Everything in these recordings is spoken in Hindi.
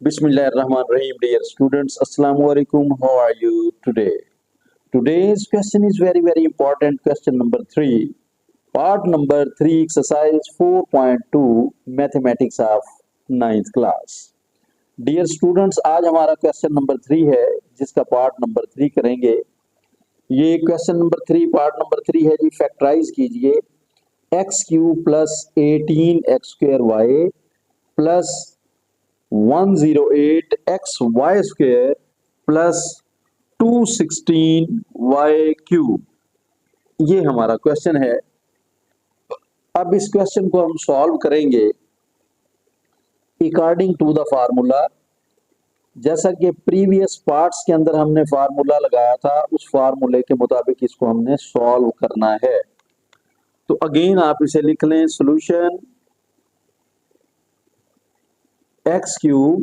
Bismillahirrahmanirrahim, dear students. Assalamu alaikum. How are you today? Today's question is very important. Question number 3. Part number 3, exercise 4.2, mathematics of 9th class. Dear students, आज हमारा क्वेश्चन नंबर 3 है, जिसका पार्ट नंबर 3 करेंगे. ये क्वेश्चन नंबर 3 पार्ट नंबर 3 है जी. फैक्टराइज कीजिए x³ plus 18x² plus 108xy² plus 216y³. ये हमारा क्वेश्चन है. अब इस क्वेश्चन को हम सॉल्व करेंगे अकॉर्डिंग टू द फार्मूला. जैसा कि प्रीवियस पार्ट्स के अंदर हमने फार्मूला लगाया था, उस फार्मूले के मुताबिक इसको हमने सॉल्व करना है. तो अगेन आप इसे लिख लें. Solution x³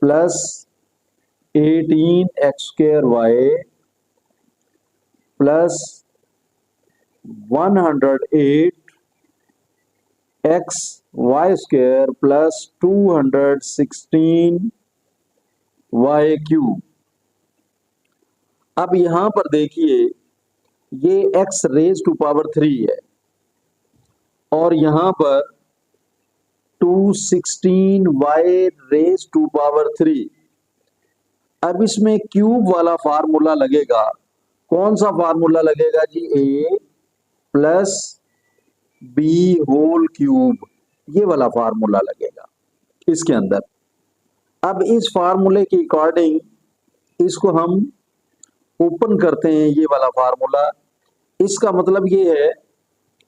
plus 18x² plus 108xy² plus 216y³. अब यहां पर देखिए, ये x रेज टू पावर 3 है और यहां पर 216y रेज टू पावर 3. अब इसमें क्यूब वाला फार्मूला लगेगा. कौन सा फार्मूला लगेगा जी? a plus B whole cube, ये वाला फार्मूला लगेगा इसके अंदर. अब इस फार्मूले के अकॉर्डिंग इसको हम ओपन करते हैं, ये वाला फार्मूला. इसका मतलब ये है,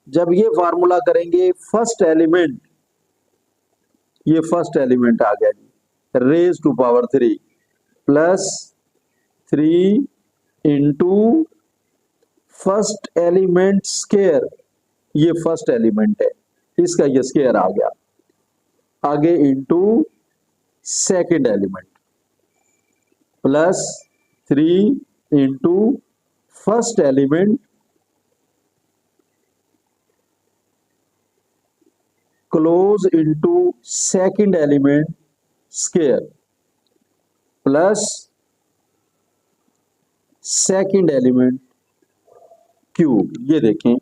जब ये फार्मूला करेंगे फर्स्ट एलिमेंट, ये फर्स्ट एलिमेंट आ गया जी, raise to power 3 plus 3 into first element square, ये फर्स्ट एलिमेंट है, इसका ये स्क्वायर आ गया. आगे into second element plus 3 into first element close into second element square plus second element cube. ये देखें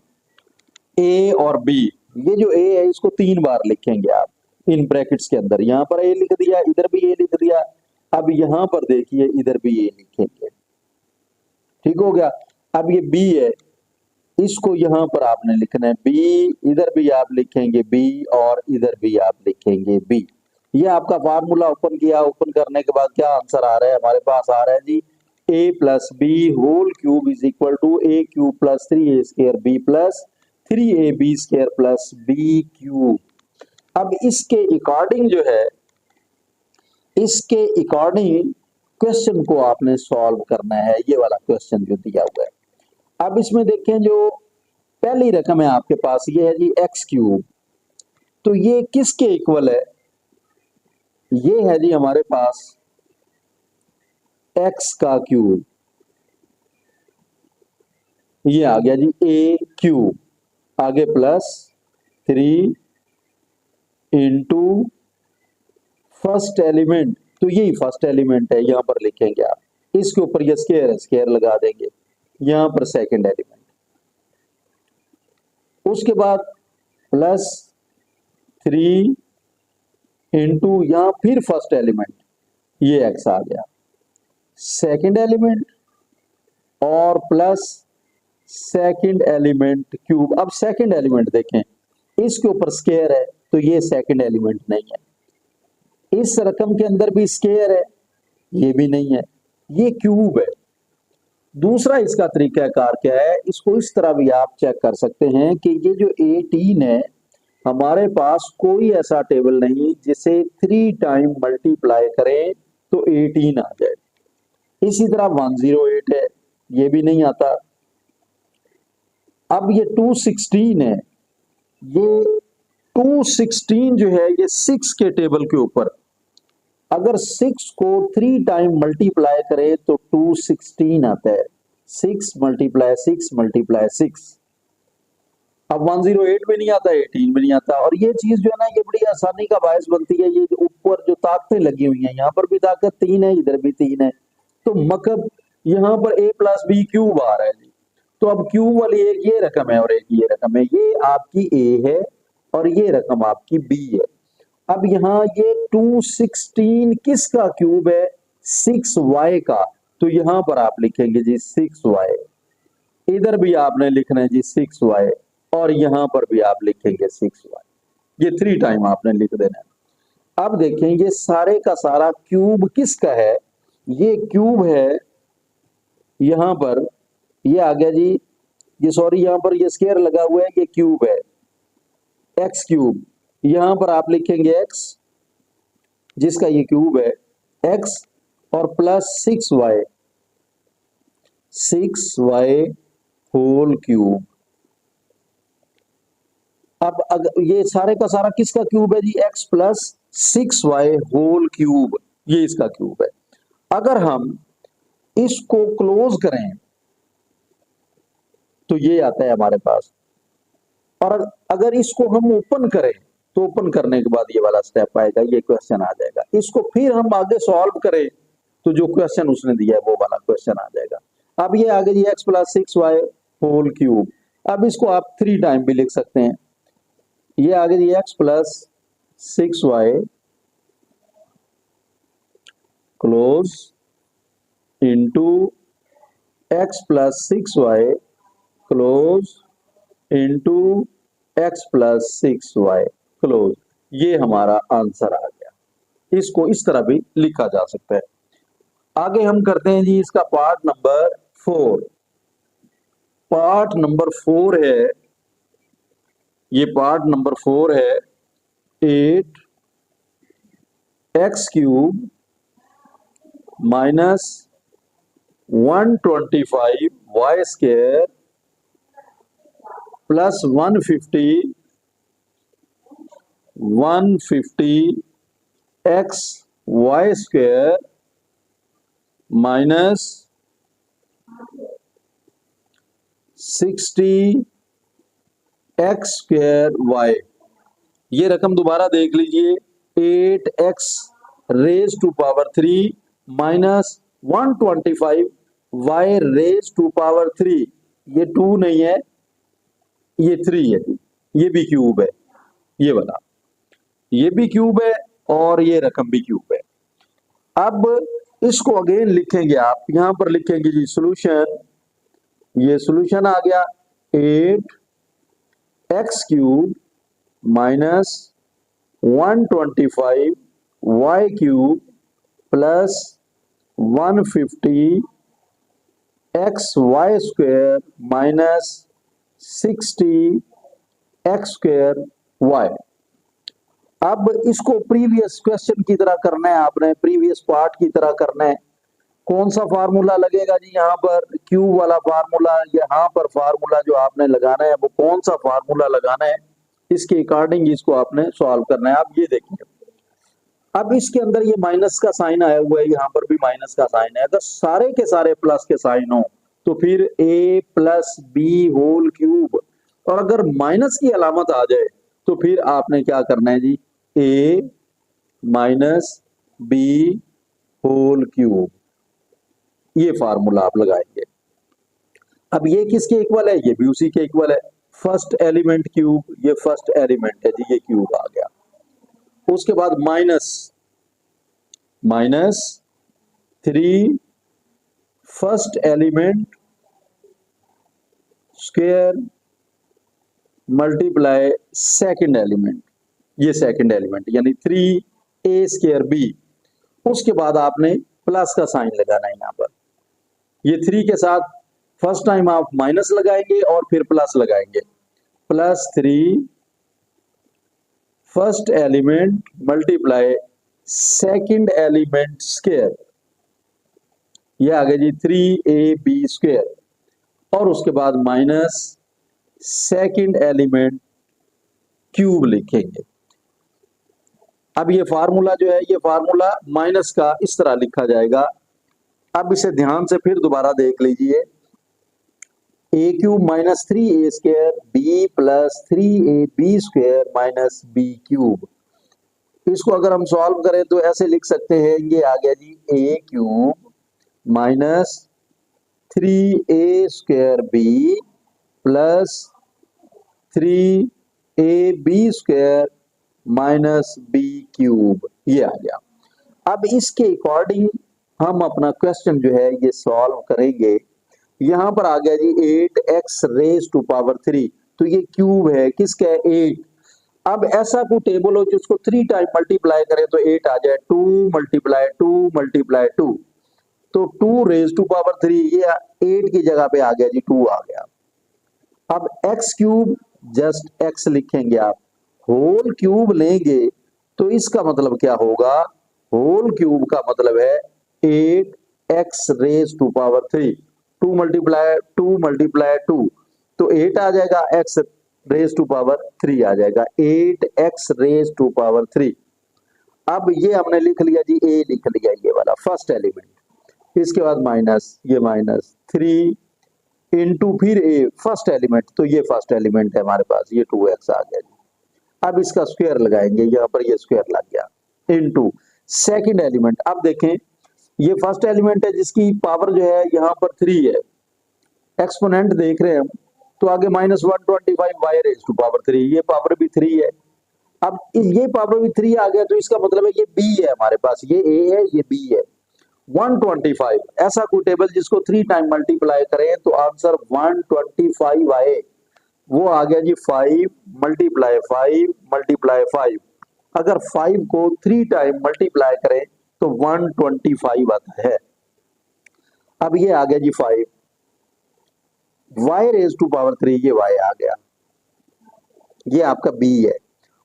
a और b, ये जो a है इसको 3 बार लिखेंगे आप इन ब्रैकेट्स के अंदर. यहां पर a लिख दिया, इधर भी a लिख दिया. अब यहां पर देखिए, इधर भी a लिखेंगे. ठीक हो गया. अब ये b है, इसको यहां पर आपने लिखना है b, इधर भी आप लिखेंगे b और इधर भी आप लिखेंगे b. ये आपका फार्मूला ओपन किया. ओपन करने के बाद क्या आंसर आ रहा है हमारे पास? आ रहा है जी a plus B whole cube is equal to a³ plus 3a² b plus 3ab² plus b³. अब इसके अकॉर्डिंग जो है, इसके अकॉर्डिंग क्वेश्चन को आपने सॉल्व करना है. ये वाला क्वेश्चन जो दिया हुआ है. अब इसमें देखें, जो पहली रकम है आपके पास, ये है जी x³. तो ये किसके इक्वल है? ये है जी हमारे पास x का क्यूब. ये आ गया जी a³. आगे प्लस 3 इंटू फर्स्ट एलिमेंट, तो यही फर्स्ट एलिमेंट है, यहां पर लिखेंगे आप. इसके ऊपर ये स्क्वायर है, स्क्वायर लगा देंगे. यहां पर सेकंड एलिमेंट, उसके बाद प्लस 3 इंटू यहां फिर फर्स्ट एलिमेंट, ये x आ गया. सेकंड एलिमेंट और प्लस सेकंड एलिमेंट क्यूब. अब सेकंड एलिमेंट देखें, इसके ऊपर स्क्वायर है, तो ये सेकंड एलिमेंट नहीं है. इस रकम के अंदर भी स्क्वायर है, ये भी नहीं है, ये क्यूब है. दूसरा इसका तरीकाकार क्या है? इसको इस तरह भी आप चेक कर सकते हैं कि ये जो 18 है, हमारे पास कोई ऐसा टेबल नहीं जिसे 3 टाइम मल्टीप्लाई करें तो 18 आ जाए. इसी तरह 108 है, ये भी नहीं आता. अब ये 216 है, ये 216 जो है, ये 6 के टेबल के ऊपर, अगर 6 को 3 टाइम मल्टीप्लाई करें तो 216 आता है. 6 × 6 × 6. अब 108 में नहीं आता, 18 में नहीं आता। और ये चीज जो है ना, ये बड़ी आसानी का बायस बनती है। ये ऊपर जो ताकतें लगी हुई हैं, यहाँ पर भी ताकत 3 है, इधर भी 3 है, तो मतलब यहाँ पर a प्लस बी क्यूब आ रहा है जी। तो अब क्यूब वाली एक ये रकम है और एक ये रकम है, ये आपकी a है और ये रकम आपकी b है। अब यहाँ ये 216 किसका क्यूब है? 6y का। तो यहाँ पर आप लिखेंगे जी 6y, इधर भी आपने लिखना है जी 6y, और यहां पर भी आप लिखेंगे 6y। ये 3 टाइम आपने लिख देना है। अब देखें ये सारे का सारा क्यूब किसका है? ये क्यूब है यहां पर, ये आ गया जी, ये सॉरी यहां पर ये स्क्वायर लगा हुआ है, ये क्यूब है, एक्स क्यूब। यहां पर आप लिखेंगे x, जिसका ये क्यूब है x, और प्लस 6y होल क्यूब। अब अगर ये सारे का सारा किसका क्यूब है जी? x plus 6y whole cube, ये इसका क्यूब है। अगर हम इसको क्लोज करें तो ये आता है हमारे पास, और अगर इसको हम ओपन करें तो ओपन करने के बाद ये वाला स्टेप आएगा, ये क्वेश्चन आ जाएगा। इसको फिर हम आगे सॉल्व करें तो जो क्वेश्चन उसने दिया है वो वाला क्वेश्चन आ जाएगा। अब ये आगे जी x plus 6y whole cube. अब इसको आप 3 टाइम भी लिख सकते हैं। ये आगे जी x plus 6y close into x plus 6y close into x plus 6y close. ये हमारा आंसर आ गया। इसको इस तरह भी लिखा जा सकता है। आगे हम करते हैं जी इसका पार्ट नंबर 4। पार्ट नंबर 4 है, ये पार्ट नंबर 4 है 8x cube minus 125y square plus 150x y square minus 60x square y। ये रकम दोबारा देख लीजिए, 8x raise to power 3 minus 125y raise to power 3। ये 2 नहीं है, ये 3 है, ये भी क्यूब है, ये वाला ये भी क्यूब है और ये रकम भी क्यूब है। अब इसको अगेन लिखेंगे, आप यहां पर लिखेंगे जी सॉल्यूशन। ये सॉल्यूशन आ गया 8x cube minus 125y cube plus 150xy square minus 60x square y। अब इसको प्रीवियस क्वेश्चन की तरह करना है, आपने प्रीवियस पार्ट की तरह करना है। कौन सा फार्मूला लगेगा जी? यहाँ पर क्यूब वाला फार्मूला, यहाँ पर फार्मूला जो आपने लगाना है वो कौन सा फार्मूला लगाना है, इसके अकॉर्डिंग इसको आपने सॉल्व करना है। आप ये देखिए, अब इसके अंदर ये माइनस का साइन आया हुआ है, यहाँ पर भी माइनस का साइन है। अगर सारे के सारे प्लस के साइन हो तो फिर a plus B whole cube, और अगर माइनस की अलामत आ जाए तो फिर आपने क्या करना है जी? a minus B whole cube, ये फार्मूला आप लगाएंगे। अब ये किसके इक्वल है? ये भी उसी के इक्वल है। फर्स्ट एलिमेंट क्यूब, ये फर्स्ट एलिमेंट है जी, ये क्यूब आ गया। उसके बाद minus 3 first element square multiply second element, ये सेकंड एलिमेंट यानी 3a स्क्वायर b। उसके बाद आपने प्लस का साइन लगाना है यहाँ पर। ये 3 के साथ फर्स्ट टाइम आप माइनस लगाएंगे और फिर प्लस लगाएंगे, plus 3 first element multiply second element square, ये आ गया जी 3ab स्क्वायर। और उसके बाद माइनस सेकंड एलिमेंट क्यूब लिखेंगे। अब ये फार्मूला जो है, ये फार्मूला माइनस का इस तरह लिखा जाएगा। अब इसे ध्यान से फिर दोबारा देख लीजिए। A cube minus 3a² b plus 3ab² minus b cube. इसको अगर हम सॉल्व करें तो ऐसे लिख सकते हैं, ये आ गया जी a cube minus 3a² b plus 3ab² minus b cube, ये आ गया। अब इसके अकॉर्डिंग हम अपना क्वेश्चन जो है ये सॉल्व करेंगे। यहां पर आ गया जी 8x रेज टू पावर 3, तो ये क्यूब है किसका है 8। अब ऐसा कोई टेबल हो जिसको 3 टाइम मल्टीप्लाई करें तो 8 आ जाए, 2 मल्टीप्लाई 2 मल्टीप्लाई 2, तो 2 रेज टू पावर 3, ये 8 की जगह पे आ गया जी 2 आ गया। अब x क्यूब जस्ट x लिखेंगे आप, होल क्यूब लेंगे तो इसका मतलब क्या होगा, होल क्यूब का मतलब है 8x raise to power 3, 2 multiply 2, तो 8 आ जाएगा, x रेज टू पावर 3 आ जाएगा, 8x रेज टू पावर 3। अब ये हमने लिख लिया जी, a लिख लिया ये वाला फर्स्ट एलिमेंट। इसके बाद माइनस, ये माइनस 3 इंटू फिर a फर्स्ट एलिमेंट, तो ये फर्स्ट एलिमेंट है हमारे पास, ये 2x आ गया जी। अब इसका स्क्वायर लगाएंगे, यहाँ पर ये स्क्वायर लग गया, इंटू सेकंड एलिमेंट। अब देखें ये फर्स्ट एलिमेंट है जिसकी पावर जो है यहाँ पर 3 है, एक्सपोनेंट देख रहे हैं हम, तो आगे minus 125 Y raise to power 3, ये पावर भी 3 है। अब ये पावर भी 3 आ गया, तो इसका मतलब है ये b है हमारे पास, ये a है ये b है। 125 ऐसा कोई टेबल जिसको 3 टाइम मल्टीप्लाई करें तो आंसर 125 आए, वो आ गया जी 5 मल्टीप्लाई 5 मल्टीप्लाई 5। अगर 5 को 3 टाइम मल्टीप्लाई करें तो 125 आता है। अब ये आ गया जी 5 y रेज टू पावर 3, ये y आ गया, ये आपका b है।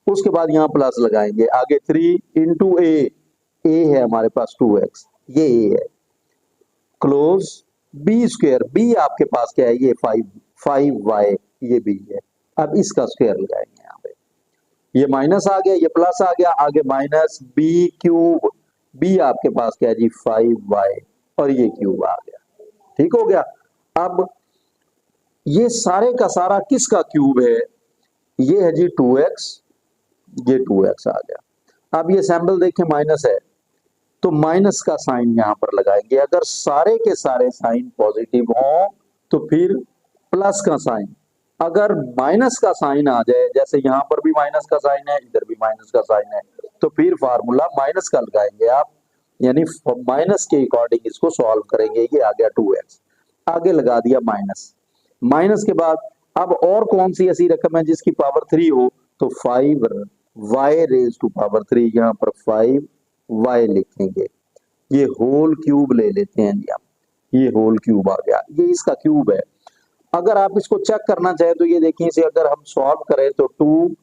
उसके बाद यहां प्लस लगाएंगे, आगे 3 इंटू a है हमारे पास 2x, ये a है, क्लोज b², b आपके पास क्या है, ये 5y, ये b है। अब इसका स्क्वायर लगाएंगे यहाँ पे, ये माइनस आ गया, ये प्लस आ गया, आगे माइनस b क्यूब, b आपके पास क्या है जी 5y, और ये क्यूब आ गया, ठीक हो गया। अब ये सारे का सारा किसका क्यूब है, ये है जी 2x, ये 2x आ गया। अब ये सैंपल देखें माइनस है, तो माइनस का साइन यहां पर लगाएंगे, अगर सारे के सारे साइन पॉजिटिव हो तो फिर प्लस का साइन, अगर माइनस का साइन आ जाए, जैसे यहां पर भी माइनस का साइन है, इधर भी माइनस का साइन है, तो फिर फार्मूला माइनस का लगाएंगे आप, यानी माइनस के अकॉर्डिंग इसको सॉल्व करेंगे। ये आ गया 2x, आगे लगा दिया माइनस, माइनस के बाद अब और कौन सी ऐसी रकम है जिसकी पावर 3 हो, तो 5y रेज टू पावर 3, यहां पर 5y लिखेंगे, ये होल क्यूब ले लेते हैं जी हम, ये होल क्यूब आ गया, ये इसका क्यूब है। अगर आप इसको चेक करना चाहें तो ये देखिए, इसे अगर हम सॉल्व करें तो 2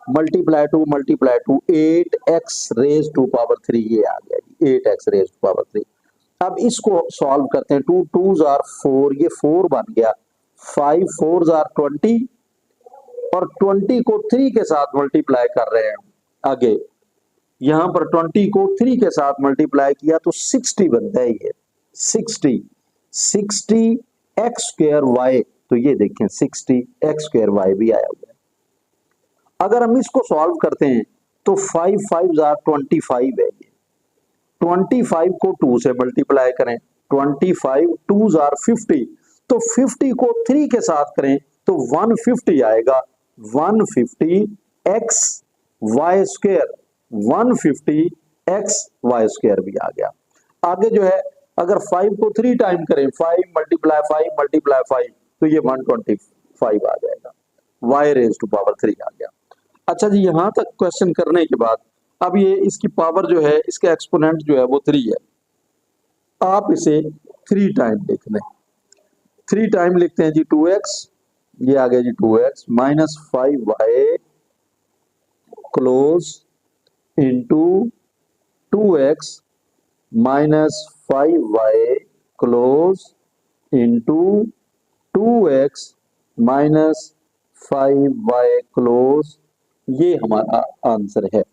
multiply 2 multiply 2 8x raise to power 3, ये आ गया जी 8x रेज टू पावर 3। अब इसको सॉल्व करते हैं, 2 2s are 4, ये 4 बन गया, 5 4s are 20, और 20 को 3 के साथ मल्टीप्लाई कर रहे हैं आगे, यहां पर 20 को 3 के साथ मल्टीप्लाई किया तो 60 बनता है, ये 60 x² y, तो ये देखें 60x² y भी आया हुआ है। अगर हम इसको सॉल्व करते हैं तो 5 5s are 25 है, ये 25 को 2 से मल्टीप्लाई करें, 25 2s are 50, तो 50 को 3 के साथ करें तो 150 आएगा, 150 x y², 150 x y² भी आ गया। आगे जो है अगर 5 को 3 टाइम करें, 5 मल्टीप्लाई 5 मल्टीप्लाई 5, तो ये 125 आ जाएगा, y रेज टू पावर 3 आ गया। अच्छा जी, यहां तक क्वेश्चन करने के बाद अब ये इसकी पावर जो है, इसका एक्सपोनेंट जो है वो 3 है, आप इसे 3 टाइम लिख लें, 3 टाइम लिखते हैं जी 2x, ये आ गया जी 2x minus 5y close into 2x minus 5y close into 2x minus 5y close, ये हमारा आंसर है।